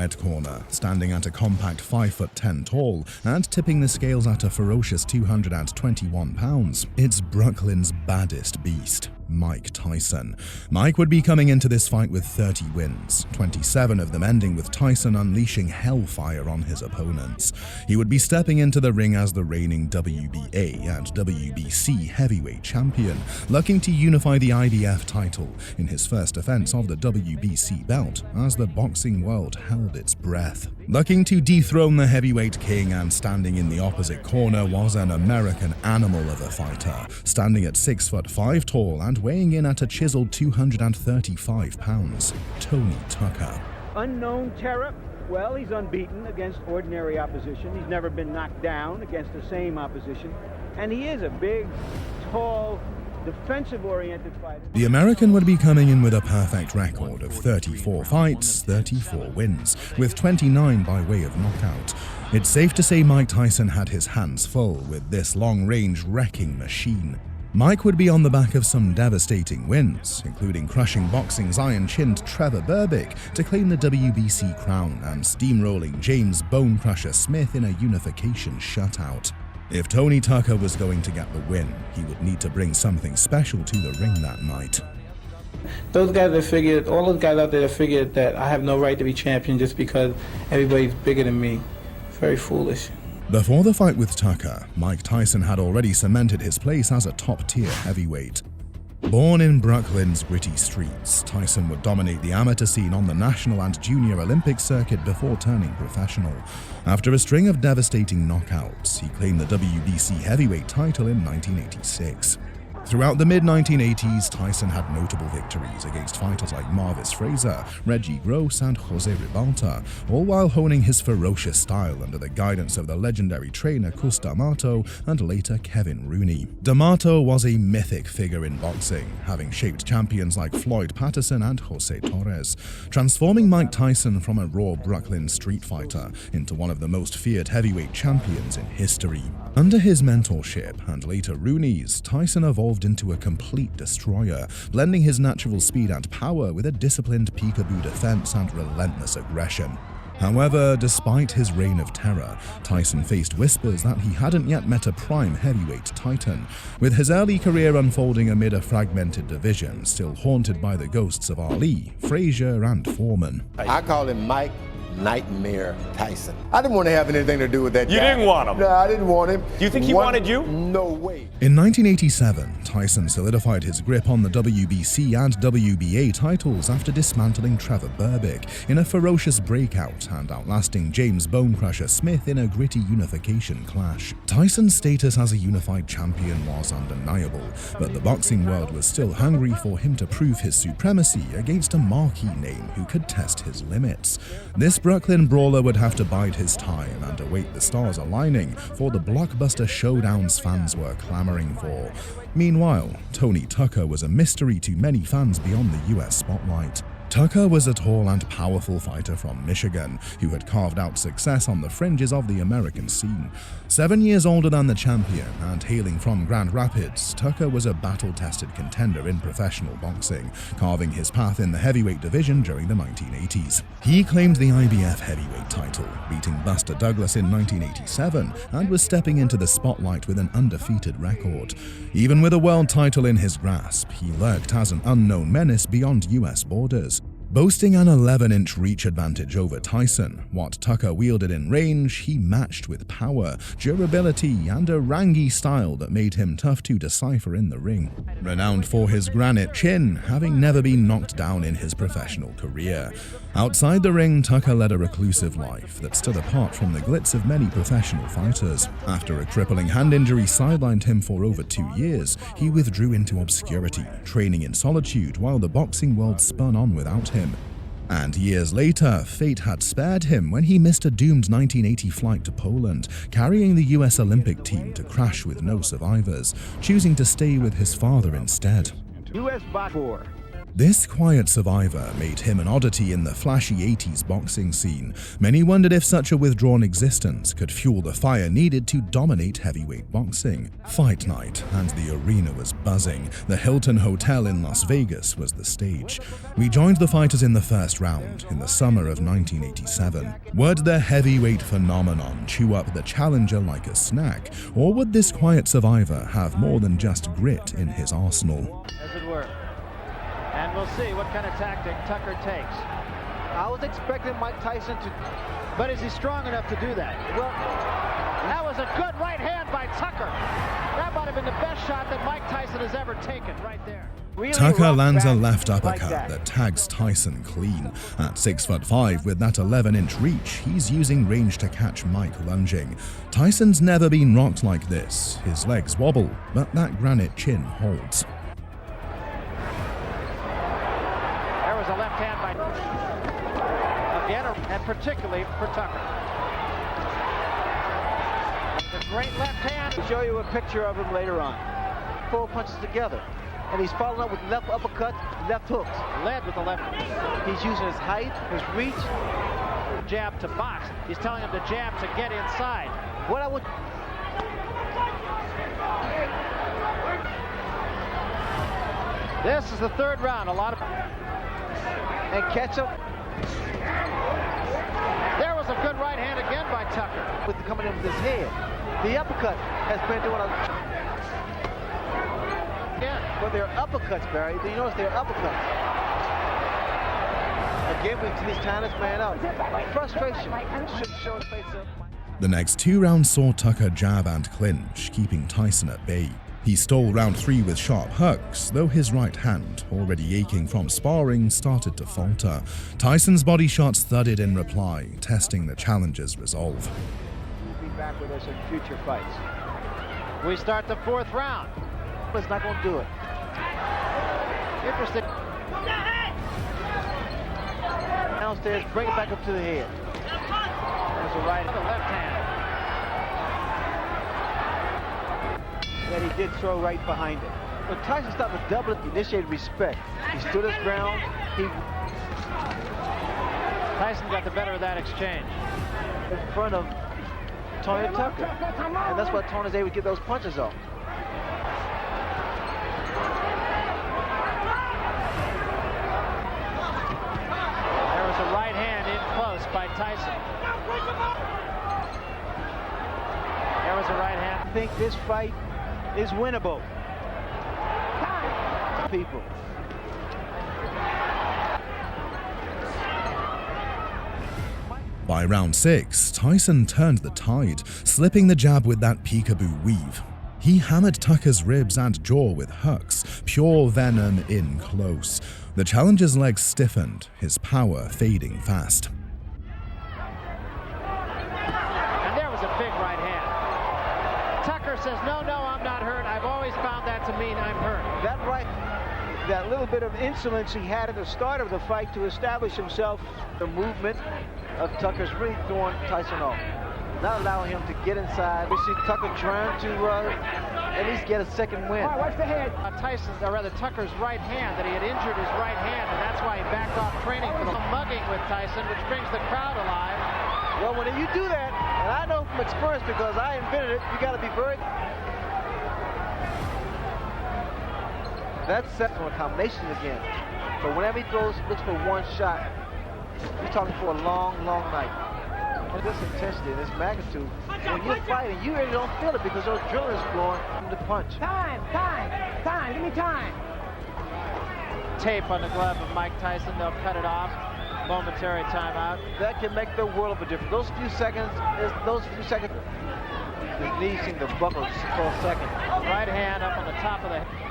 red corner, standing at a compact 5'10" tall and tipping the scales at a ferocious 221 pounds. It's Brooklyn's baddest beast, Mike Tyson. Mike would be coming into this fight with 30 wins, 27 of them ending with Tyson unleashing hellfire on his opponents. He would be stepping into the ring as the reigning WBA and WBC heavyweight champion, looking to unify the IBF title in his first defense of the WBC belt as the boxing world held its breath. Looking to dethrone the heavyweight king and standing in the opposite corner was an American animal of a fighter, standing at 6'5" tall and weighing in at a chiseled 235 pounds, Tony Tucker. Unknown terror? Well, he's unbeaten against ordinary opposition. He's never been knocked down against the same opposition. And he is a big, tall, defensive-oriented fighter. The American would be coming in with a perfect record of 34 fights, 34 wins, with 29 by way of knockout. It's safe to say Mike Tyson had his hands full with this long-range wrecking machine. Mike would be on the back of some devastating wins, including crushing boxing's iron-chinned Trevor Berbick to claim the WBC crown and steamrolling James Bone Crusher Smith in a unification shutout. If Tony Tucker was going to get the win, he would need to bring something special to the ring that night. Those guys that figured, all those guys out there that figured that I have no right to be champion just because everybody's bigger than me, very foolish. Before the fight with Tucker, Mike Tyson had already cemented his place as a top-tier heavyweight. Born in Brooklyn's gritty streets, Tyson would dominate the amateur scene on the national and junior Olympic circuit before turning professional. After a string of devastating knockouts, he claimed the WBC heavyweight title in 1986. Throughout the mid-1980s, Tyson had notable victories against fighters like Marvis Frazier, Reggie Gross, and Jose Ribalta, all while honing his ferocious style under the guidance of the legendary trainer Cus D'Amato and later Kevin Rooney. D'Amato was a mythic figure in boxing, having shaped champions like Floyd Patterson and Jose Torres, transforming Mike Tyson from a raw Brooklyn street fighter into one of the most feared heavyweight champions in history. Under his mentorship, and later Rooney's, Tyson evolved into a complete destroyer, blending his natural speed and power with a disciplined peekaboo defense and relentless aggression. However, despite his reign of terror, Tyson faced whispers that he hadn't yet met a prime heavyweight titan, with his early career unfolding amid a fragmented division still haunted by the ghosts of Ali, Frazier, and Foreman. I call him Mike Nightmare Tyson. I didn't want to have anything to do with that guy. You didn't want him? No, I didn't want him. Do you think he wanted you? No way. In 1987, Tyson solidified his grip on the WBC and WBA titles after dismantling Trevor Berbick in a ferocious breakout and outlasting James Bone Crusher Smith in a gritty unification clash. Tyson's status as a unified champion was undeniable, but the boxing world was still hungry for him to prove his supremacy against a marquee name who could test his limits. This Brooklyn brawler would have to bide his time and await the stars aligning for the blockbuster showdowns fans were clamoring for. Meanwhile, Tony Tucker was a mystery to many fans beyond the US spotlight. Tucker was a tall and powerful fighter from Michigan who had carved out success on the fringes of the American scene. 7 years older than the champion and hailing from Grand Rapids, Tucker was a battle-tested contender in professional boxing, carving his path in the heavyweight division during the 1980s. He claimed the IBF heavyweight title, beating Buster Douglas in 1987, and was stepping into the spotlight with an undefeated record. Even with a world title in his grasp, he lurked as an unknown menace beyond US borders. Boasting an 11-inch reach advantage over Tyson, what Tucker wielded in range, he matched with power, durability, and a rangy style that made him tough to decipher in the ring. Renowned for his granite chin, having never been knocked down in his professional career. Outside the ring, Tucker led a reclusive life that stood apart from the glitz of many professional fighters. After a crippling hand injury sidelined him for over 2 years, he withdrew into obscurity, training in solitude while the boxing world spun on without him. And years later, fate had spared him when he missed a doomed 1980 flight to Poland, carrying the US Olympic team to crash with no survivors, choosing to stay with his father instead. U.S. boxer, This quiet survivor made him an oddity in the flashy 80s boxing scene. Many wondered if such a withdrawn existence could fuel the fire needed to dominate heavyweight boxing. Fight night, and the arena was buzzing. The Hilton Hotel in Las Vegas was the stage. We joined the fighters in the first round in the summer of 1987. Would the heavyweight phenomenon chew up the challenger like a snack, or would this quiet survivor have more than just grit in his arsenal? As it were. And we'll see what kind of tactic Tucker takes. I was expecting Mike Tyson to... But is he strong enough to do that? Well, that was a good right hand by Tucker. That might have been the best shot that Mike Tyson has ever taken right there. really Tucker lands a back left like uppercut that tags Tyson clean. At 6'5" with that 11-inch reach, he's using range to catch Mike lunging. Tyson's never been rocked like this. His legs wobble, but that granite chin holds. A left hand by again, and particularly for Tucker. The great left hand. I'll show you a picture of him later on. 4 punches together, and he's following up with left uppercut, left hooks. Led with the left. He's using his height, his reach. Jab to box. He's telling him to jab to get inside. What I would. This is the third round. A lot of. And catch him. There was a good right hand again by Tucker. With coming in with his head. The uppercut has been doing a... Again. But they're uppercuts, Barry. Do you notice they're uppercuts? Again, he's tying this man up. Frustration. Shouldn't show his face up. The next 2 rounds saw Tucker jab and clinch, keeping Tyson at bay. He stole round 3 with sharp hooks, though his right hand, already aching from sparring, started to falter. Tyson's body shots thudded in reply, testing the challenger's resolve. He'll be back with us in future fights. We start the 4th round. But it's not going to do it. Interesting. Downstairs, bring it back up to the head. There's a right, the left hand. That he did throw right behind it. But Tyson stopped with double, he initiated respect. He stood his ground. Tyson got the better of that exchange. In front of Tony Tucker. And that's why Tony's able to get those punches off. There was a right hand in close by Tyson. There was a right hand. I think this fight is winnable. People. By round 6, Tyson turned the tide, slipping the jab with that peekaboo weave. He hammered Tucker's ribs and jaw with hooks, pure venom in close. The challenger's legs stiffened, his power fading fast. And there was a big right hand. Tucker says, no, I'm not hurt. I've always found that to mean I'm hurt. That little bit of insolence he had at the start of the fight to establish himself. The movement of Tucker's really throwing Tyson off. Not allowing him to get inside. We see Tucker trying to at least get a second win. All right, watch the head. Tucker's right hand, that he had injured his right hand, and that's why he backed off training for the mugging with Tyson, which brings the crowd alive. Well, when you do that, and I know from experience because I invented it, you got to be very... That's set on combinations again. But whenever he throws, looks for one shot, he's talking for a long, long night. And this intensity, this magnitude, when you're fighting, you really don't feel it because those adrenaline's flowing from the punch. Time, give me time. Tape on the glove of Mike Tyson, they'll cut it off. Momentary timeout. That can make the world of a difference. Those few seconds, his knees seem to buckle for a second. Right hand up on the top of the head.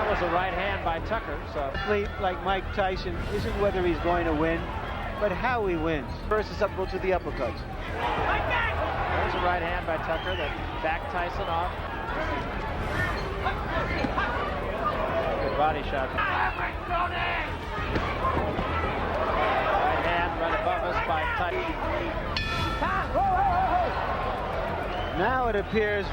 That was a right hand by Tucker, so. Like Mike Tyson, isn't whether he's going to win, but how he wins. First is up, go to the uppercuts. There's a right hand by Tucker that backed Tyson off. Good body shot. Right hand right above us by Tyson. Now it appears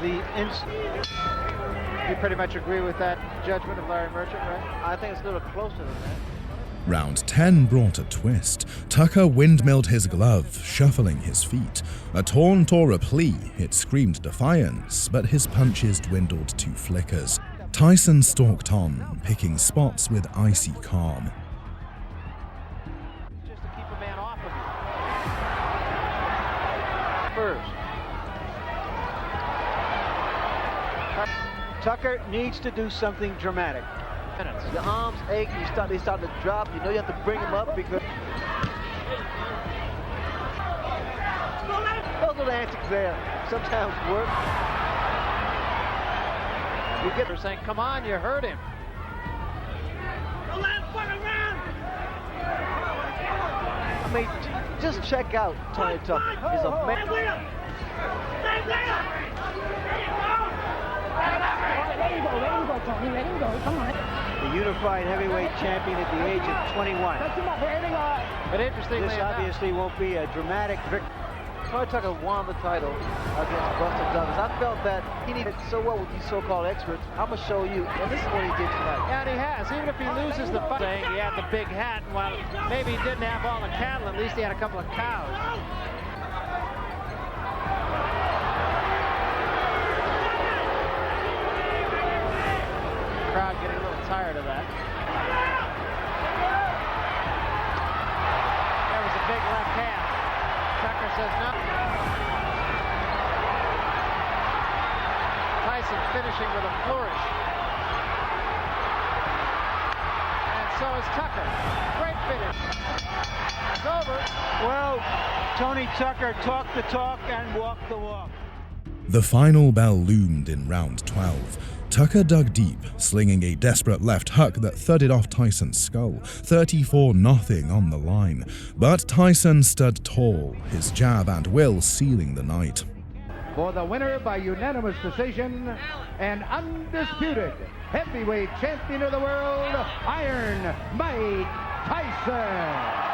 You pretty much agree with that judgment of Larry Merchant, right? I think it's a little closer than that. Round 10 brought a twist. Tucker windmilled his glove, shuffling his feet. A taunt or a plea, it screamed defiance, but his punches dwindled to flickers. Tyson stalked on, picking spots with icy calm. Just to keep a man off of you. First. Tucker needs to do something dramatic. The arms ache, they start to drop. You know you have to bring them up because those little antics there sometimes work. You get her saying, "Come on, you hurt him." I mean, just check out Tony Tucker. He's a man. The unified heavyweight champion at the age of 21. But interestingly This enough, obviously won't be a dramatic victory. Tony Tucker won the title against Buster Douglas. I felt that he needed so well with these so-called experts. I'm going to show you, and this is what he did tonight. and he has. Even if he loses the fight, saying he had the big hat, and while maybe he didn't have all the cattle, at least he had a couple of cows. Crowd getting a little tired of that. There was a big left hand. Tucker says no. Tyson finishing with a flourish. And so is Tucker. Great finish. It's over. Well, Tony Tucker talked the talk and walked the walk. The final bell loomed in round 12. Tucker dug deep, slinging a desperate left hook that thudded off Tyson's skull, 34-0 on the line. But Tyson stood tall, his jab and will sealing the night. For the winner by unanimous decision and undisputed heavyweight champion of the world, Iron Mike Tyson.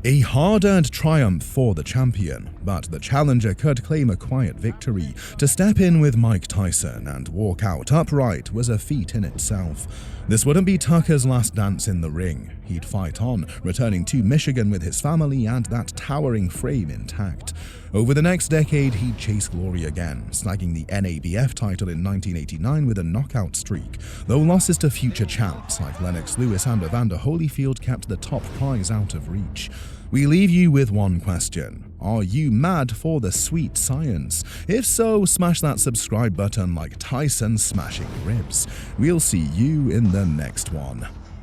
A hard-earned triumph for the champion, but the challenger could claim a quiet victory. To step in with Mike Tyson and walk out upright was a feat in itself. This wouldn't be Tucker's last dance in the ring. He'd fight on, returning to Michigan with his family and that towering frame intact. Over the next decade, he'd chase glory again, snagging the NABF title in 1989 with a knockout streak, though losses to future champs like Lennox Lewis and Evander Holyfield kept the top prize out of reach. We leave you with one question. Are you mad for the sweet science? If so, smash that subscribe button like Tyson smashing ribs. We'll see you in the next one.